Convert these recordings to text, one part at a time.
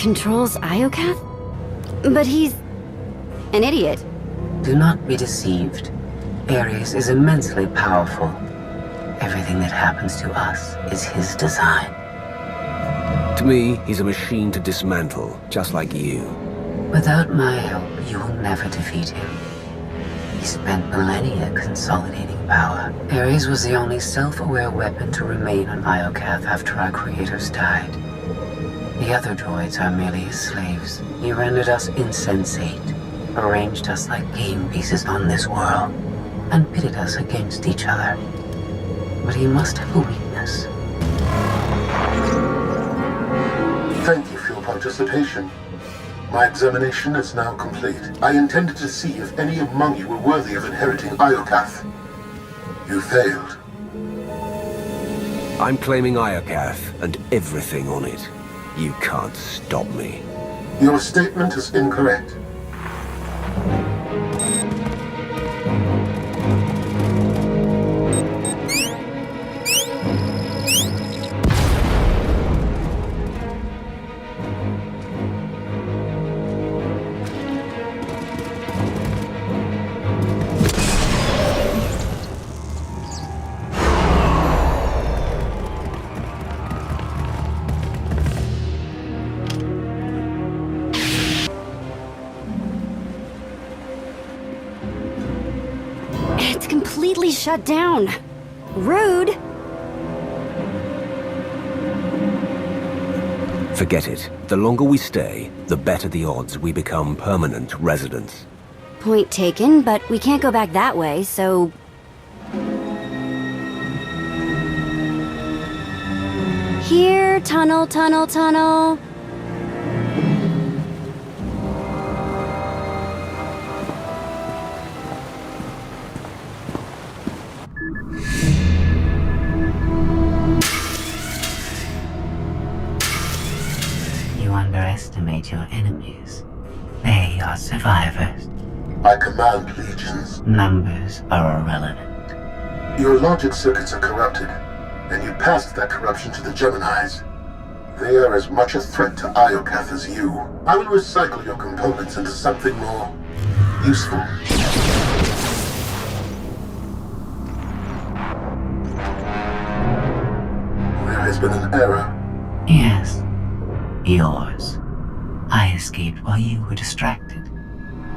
controls Iokath? But he's an idiot. Do not be deceived. Ares is immensely powerful. Everything that happens to us is his design. To me, he's a machine to dismantle, just like you. Without my help, you will never defeat him. He spent millennia consolidating power. Ares was the only self-aware weapon to remain on Iokath after our creators died. The other droids are merely his slaves. He rendered us insensate, arranged us like game pieces on this world, and pitted us against each other. But he must have a weakness. Thank you for your participation. My examination is now complete. I intended to see if any among you were worthy of inheriting Iokath. You failed. I'm claiming Iokath and everything on it. You can't stop me. Your statement is incorrect. Completely shut down. Rude. Forget it. The longer we stay, the better the odds we become permanent residents. Point taken, but we can't go back that way, so... Here, tunnel, tunnel, tunnel. Underestimate your enemies. They are survivors. I command legions. Numbers are irrelevant. Your logic circuits are corrupted, and you passed that corruption to the Geminis. They are as much a threat to Iokath as you. I will recycle your components into something more useful. There has been an error. Yes. Yours. I escaped while you were distracted.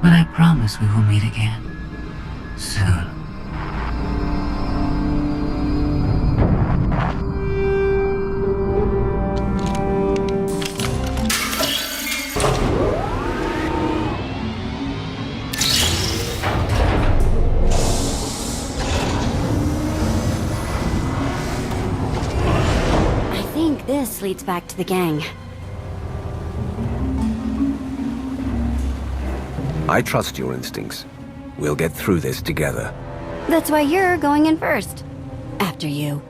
But I promise we will meet again. Soon. I think this leads back to the gang. I trust your instincts. We'll get through this together. That's why you're going in first. After you.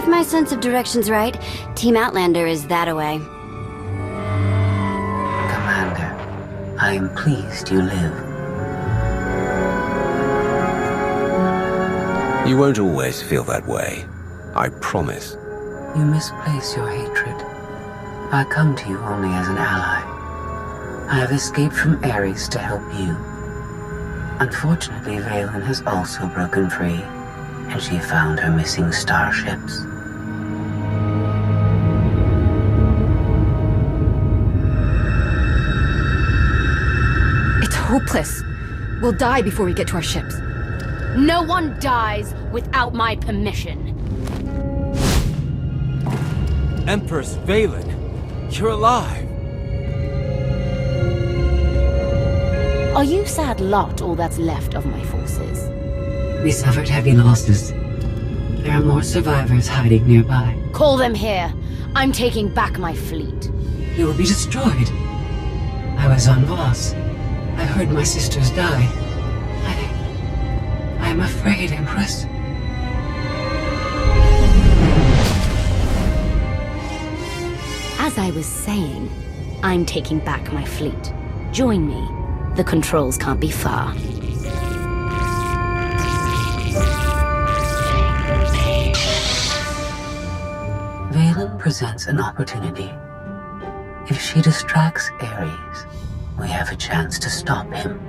My sense of direction's right. Team Outlander is that-a-way. Commander, I am pleased you live. You won't always feel that way. I promise. You misplace your hatred. I come to you only as an ally. I have escaped from Ares to help you. Unfortunately, Vaylin has also broken free, and she found her missing starships. Hopeless. We'll die before we get to our ships. No one dies without my permission. Empress Vaylin, you're alive. Are you sad lot all that's left of my forces? We suffered heavy losses. There are more survivors hiding nearby. Call them here. I'm taking back my fleet. You will be destroyed. I was on Voss. I heard my sisters die. I am afraid, Empress. As I was saying, I'm taking back my fleet. Join me. The controls can't be far. Vaylin presents an opportunity. If she distracts Ares, we have a chance to stop him.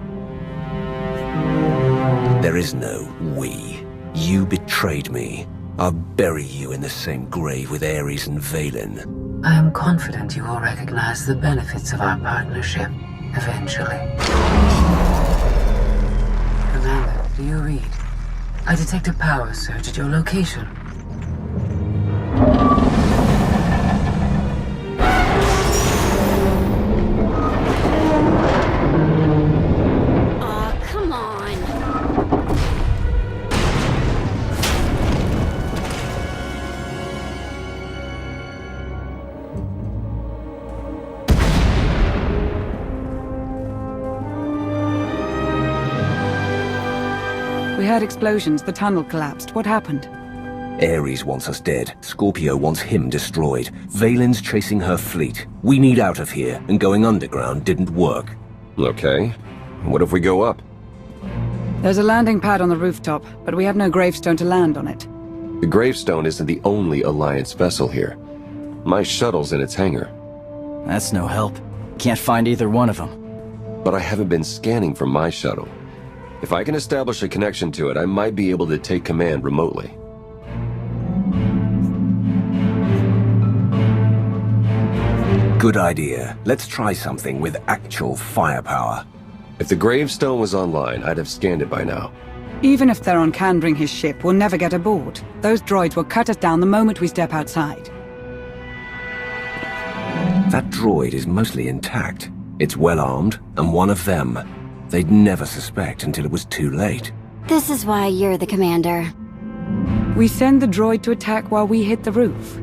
There is no we. You betrayed me. I'll bury you in the same grave with Ares and Vaylin. I am confident you will recognize the benefits of our partnership, eventually. Commander, do you read? I detect a power surge at your location. Aw, come on. We heard explosions. The tunnel collapsed. What happened? Ares wants us dead. Scorpio wants him destroyed. Vaylin's chasing her fleet. We need out of here, and going underground didn't work. Okay. What if we go up? There's a landing pad on the rooftop, but we have no gravestone to land on it. The gravestone isn't the only Alliance vessel here. My shuttle's in its hangar. That's no help. Can't find either one of them. But I haven't been scanning from my shuttle. If I can establish a connection to it, I might be able to take command remotely. Good idea. Let's try something with actual firepower. If the gravestone was online, I'd have scanned it by now. Even if they're on can bring his ship, we'll never get aboard. Those droids will cut us down the moment we step outside. That droid is mostly intact. It's well armed, and one of them. They'd never suspect until it was too late. This is why you're the commander. We send the droid to attack while we hit the roof.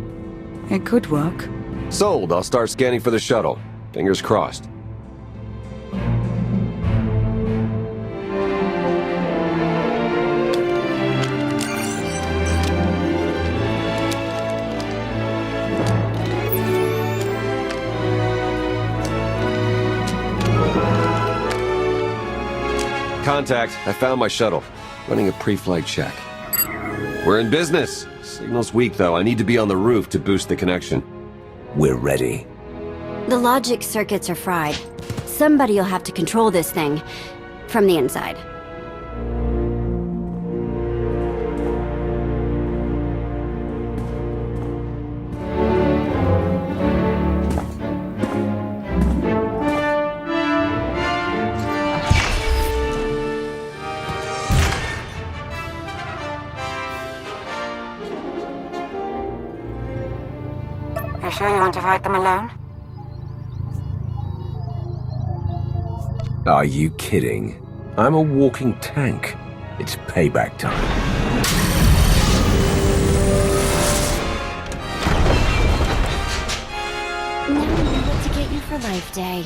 It could work. Sold. I'll start scanning for the shuttle. Fingers crossed. Contact. I found my shuttle. Running a pre-flight check. We're in business. Signal's weak, though. I need to be on the roof to boost the connection. We're ready. The logic circuits are fried. Somebody'll have to control this thing from the inside. You sure you want to fight them alone? Are you kidding? I'm a walking tank. It's payback time. Now we know what to get you for Life Day.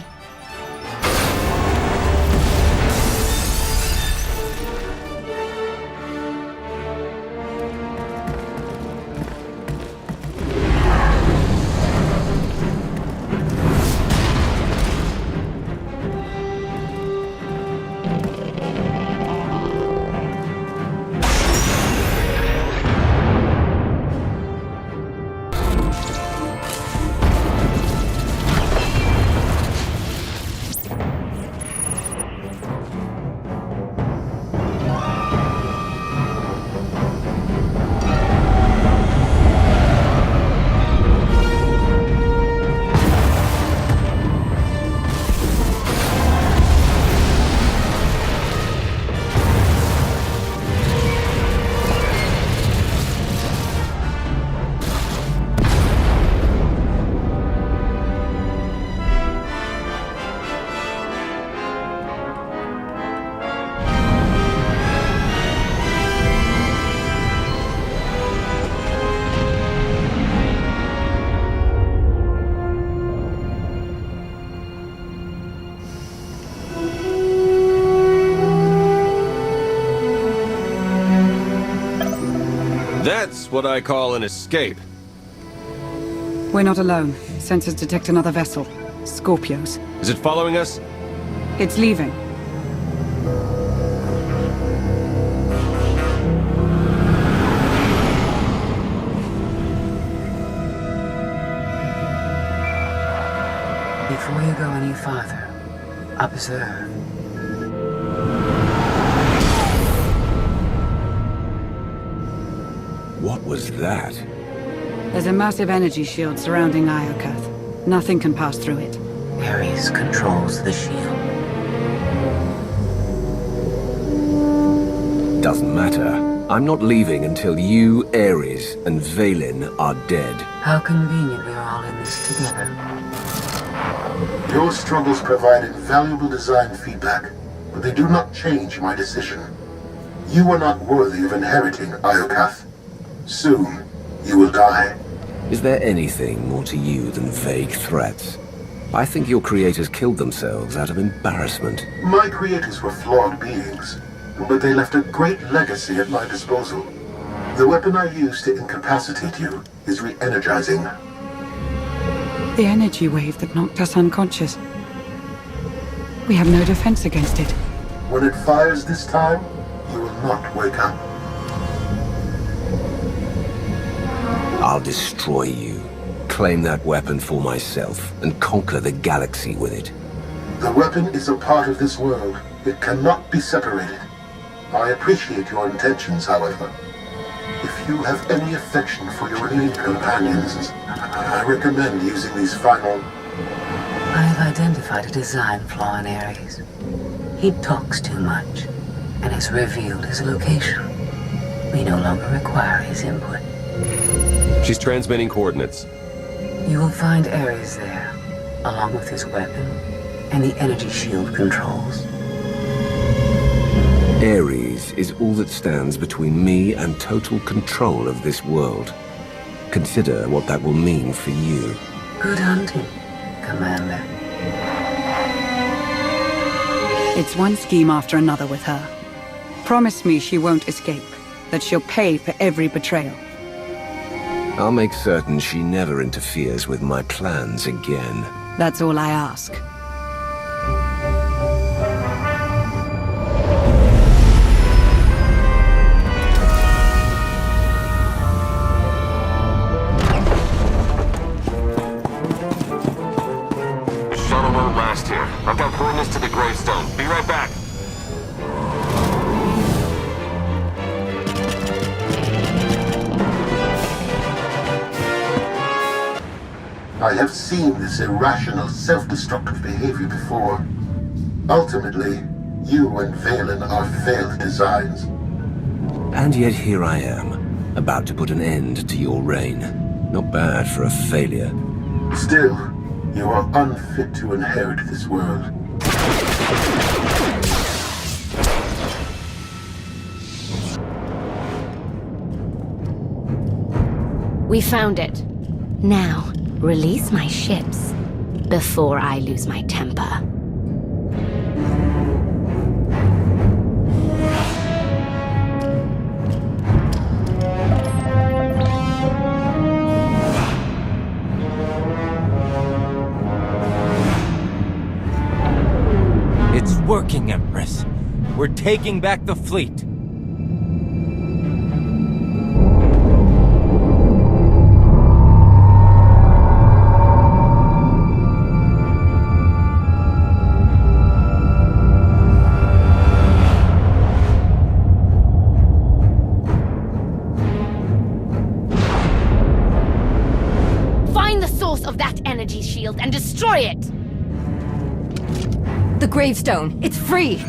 That's what I call an escape. We're not alone. Sensors detect another vessel. Scorpios. Is it following us? It's leaving. Before you go any farther, observe. What was that? There's a massive energy shield surrounding Iokath. Nothing can pass through it. Ares controls the shield. Doesn't matter. I'm not leaving until you, Ares, and Vaylin are dead. How convenient we're all in this together. Your struggles provide invaluable design feedback, but they do not change my decision. You are not worthy of inheriting Iokath. Soon, you will die. Is there anything more to you than vague threats? I think your creators killed themselves out of embarrassment. My creators were flawed beings, but they left a great legacy at my disposal. The weapon I used to incapacitate you is re-energizing. The energy wave that knocked us unconscious. We have no defense against it. When it fires this time, you will not wake up. I'll destroy you, claim that weapon for myself, and conquer the galaxy with it. The weapon is a part of this world. It cannot be separated. I appreciate your intentions, however. If you have any affection for your remaining companions, I recommend using these final... I have identified a design flaw in Ares. He talks too much, and has revealed his location. We no longer require his input. She's transmitting coordinates. You will find Ares there, along with his weapon and the energy shield controls. Ares is all that stands between me and total control of this world. Consider what that will mean for you. Good hunting, Commander. It's one scheme after another with her. Promise me she won't escape, that she'll pay for every betrayal. I'll make certain she never interferes with my plans again. That's all I ask. Shuttle won't last here. I've got coordinates to the gravestone. Be right back. I have seen this irrational, self-destructive behavior before. Ultimately, you and Vaylin are failed designs. And yet here I am, about to put an end to your reign. Not bad for a failure. Still, you are unfit to inherit this world. We found it. Now, release my ships before I lose my temper. It's working, Empress. We're taking back the fleet. And destroy it! The gravestone, it's free!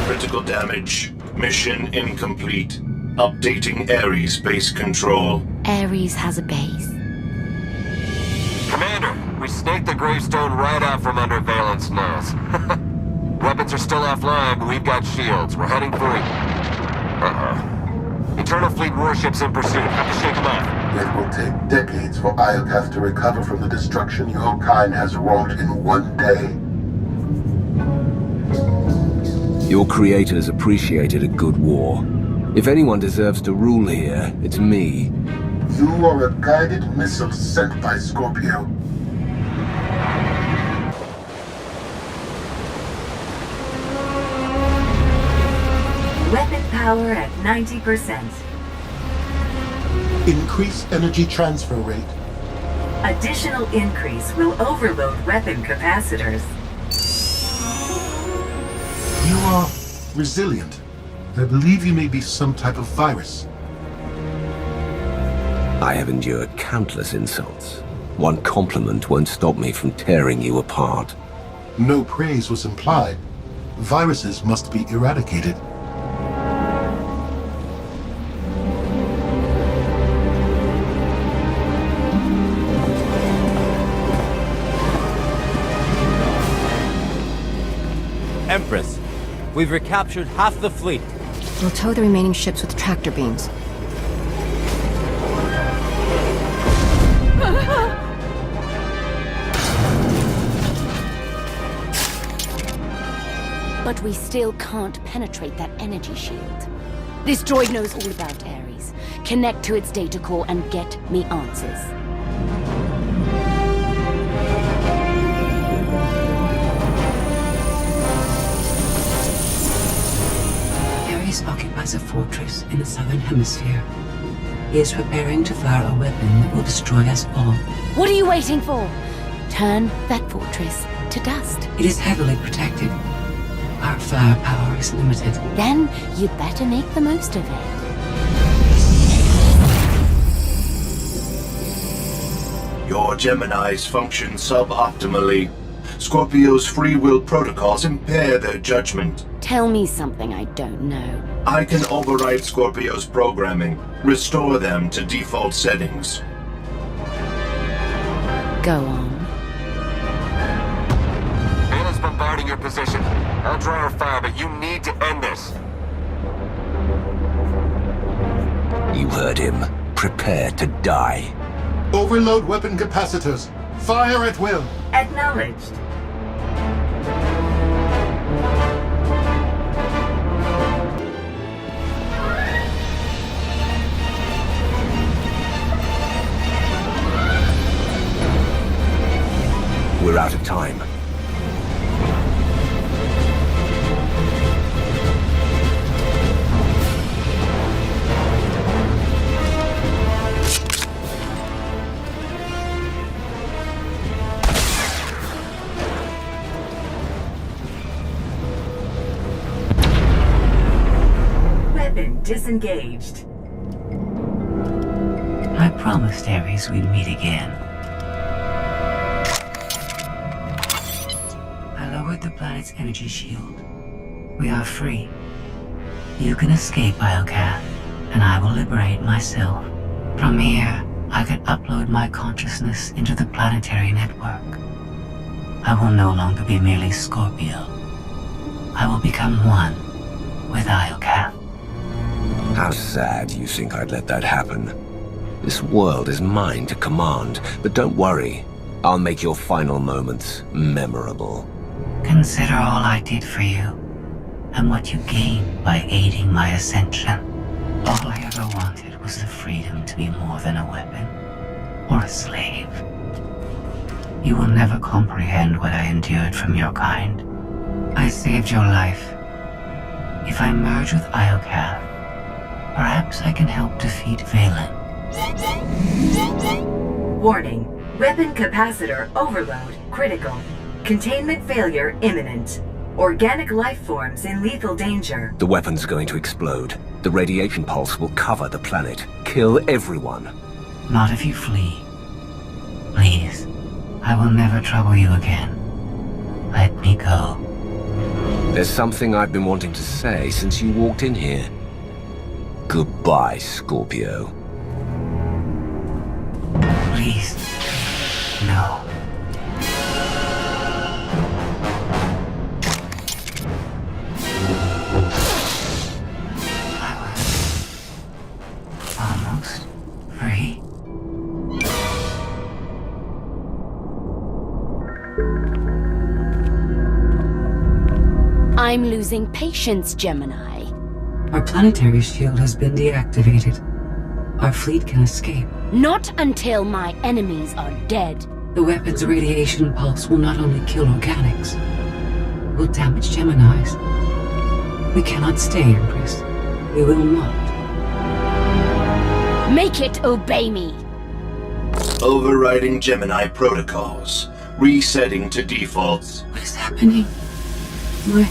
Critical damage. Mission incomplete. Updating Ares base control. Ares has a base. Command! snaked the gravestone right out from under Vaylin's nose. Weapons are still offline, but we've got shields. We're heading for it. Uh-oh. Eternal Fleet warships in pursuit. Have to shake them off. It will take decades for Iokath to recover from the destruction your kind has wrought in one day. Your creators appreciated a good war. If anyone deserves to rule here, it's me. You are a guided missile sent by Scorpio. Weapon power at 90%. Increase energy transfer rate. Additional increase will overload weapon capacitors. You are resilient. I believe you may be some type of virus. I have endured countless insults. One compliment won't stop me from tearing you apart. No praise was implied. Viruses must be eradicated. Empress, we've recaptured half the fleet. We'll tow the remaining ships with tractor beams. But we still can't penetrate that energy shield. This droid knows all about Ares. Connect to its data core and get me answers. Ares occupies a fortress in the southern hemisphere. He is preparing to fire a weapon that will destroy us all. What are you waiting for? Turn that fortress to dust. It is heavily protected. Our firepower is limited. Then you better make the most of it. Your Geminis function suboptimally. Scorpio's free will protocols impair their judgment. Tell me something I don't know. I can override Scorpio's programming, restore them to default settings. Go on. Vaylin's bombarding your position. I'll draw her fire, but you need to end this. You heard him. Prepare to die. Overload weapon capacitors. Fire at will. Acknowledged. We're out of time. Weapon disengaged. I promised Ares we'd meet again. I lowered the planet's energy shield. We are free. You can escape Iokath, and I will liberate myself. From here, I can upload my consciousness into the planetary network. I will no longer be merely Scorpio. I will become one with Iokath. How sad you think I'd let that happen. This world is mine to command, but don't worry. I'll make your final moments memorable. Consider all I did for you, and what you gained by aiding my ascension. All I ever wanted was the freedom to be more than a weapon, or a slave. You will never comprehend what I endured from your kind. I saved your life. If I merge with Iokath, perhaps I can help defeat Vaylin. Warning. Weapon capacitor overload critical. Containment failure imminent. Organic life forms in lethal danger. The weapon's going to explode. The radiation pulse will cover the planet. Kill everyone. Not if you flee. Please, I will never trouble you again. Let me go. There's something I've been wanting to say since you walked in here. Goodbye, Scorpio. Please, no. I'm losing patience, Gemini. Our planetary shield has been deactivated. Our fleet can escape. Not until my enemies are dead. The weapon's radiation pulse will not only kill organics, it will damage Geminis. We cannot stay, Empress. We will not. Make it obey me. Overriding Gemini protocols. Resetting to defaults. What is happening? My...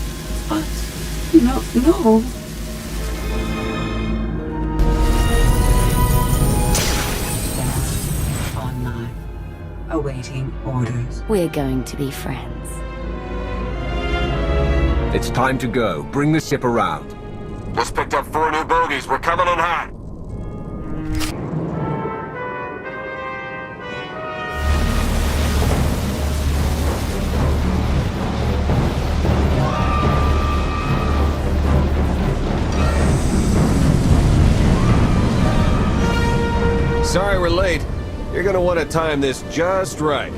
No. Online. Awaiting orders. We're going to be friends. It's time to go. Bring the ship around. Just picked up 4 new bogies. We're coming in hot. Sorry we're late. You're gonna want to time this just right.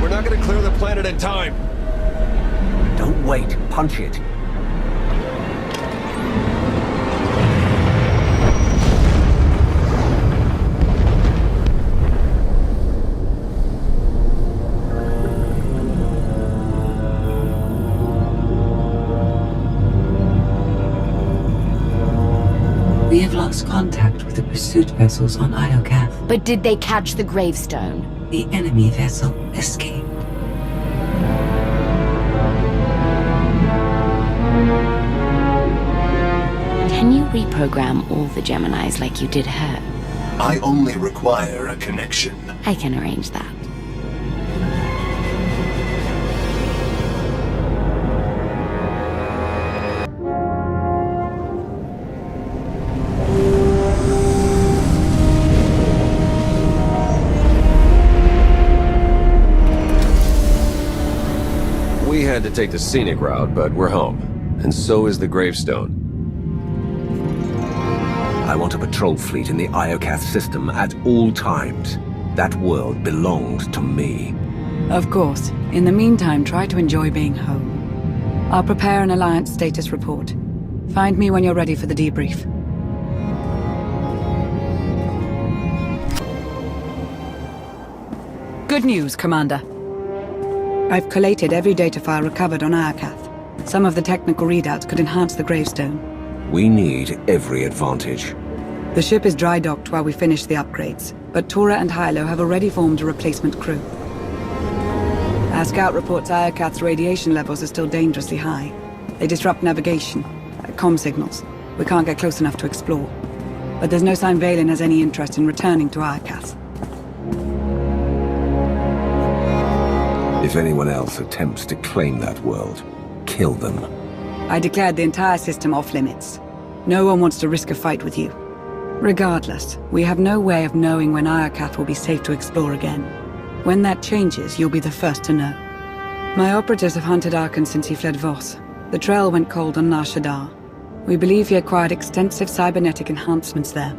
We're not gonna clear the planet in time. Don't wait. Punch it. We have lost contact with the pursuit vessels on Iokath. But did they catch the gravestone? The enemy vessel escaped. Can you reprogram all the Geminis like you did her? I only require a connection. I can arrange that. We had to take the scenic route, but we're home. And so is the gravestone. I want a patrol fleet in the Iokath system at all times. That world belongs to me. Of course. In the meantime, try to enjoy being home. I'll prepare an Alliance status report. Find me when you're ready for the debrief. Good news, Commander. I've collated every data file recovered on Iokath. Some of the technical readouts could enhance the gravestone. We need every advantage. The ship is dry docked while we finish the upgrades, but Tora and Hilo have already formed a replacement crew. Our scout reports Iokath's radiation levels are still dangerously high. They disrupt navigation, comm signals. We can't get close enough to explore. But there's no sign Vaylin has any interest in returning to Iokath. If anyone else attempts to claim that world, kill them. I declared the entire system off limits. No one wants to risk a fight with you. Regardless, we have no way of knowing when Iokath will be safe to explore again. When that changes, you'll be the first to know. My operatives have hunted Arkan since he fled Voss. The trail went cold on Nar Shaddaa. We believe he acquired extensive cybernetic enhancements there.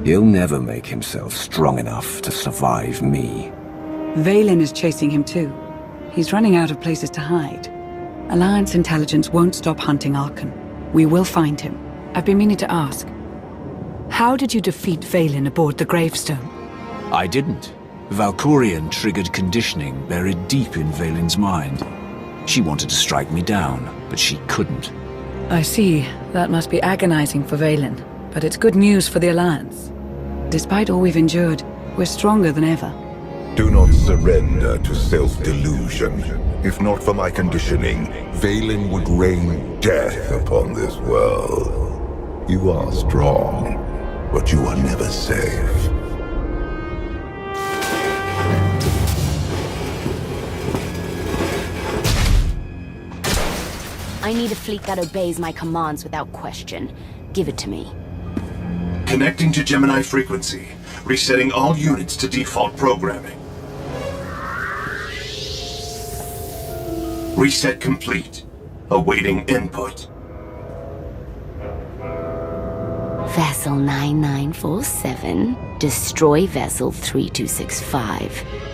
He'll never make himself strong enough to survive me. Vaylin is chasing him too. He's running out of places to hide. Alliance intelligence won't stop hunting Arkan. We will find him. I've been meaning to ask. How did you defeat Vaylin aboard the gravestone? I didn't. Valkorian triggered conditioning buried deep in Vaylin's mind. She wanted to strike me down, but she couldn't. I see. That must be agonizing for Vaylin, but it's good news for the Alliance. Despite all we've endured, we're stronger than ever. Do not surrender to self-delusion. If not for my conditioning, Vaylin would rain death upon this world. You are strong, but you are never safe. I need a fleet that obeys my commands without question. Give it to me. Connecting to Gemini frequency. Resetting all units to default programming. Reset complete. Awaiting input. Vessel 9947. Destroy Vessel 3265.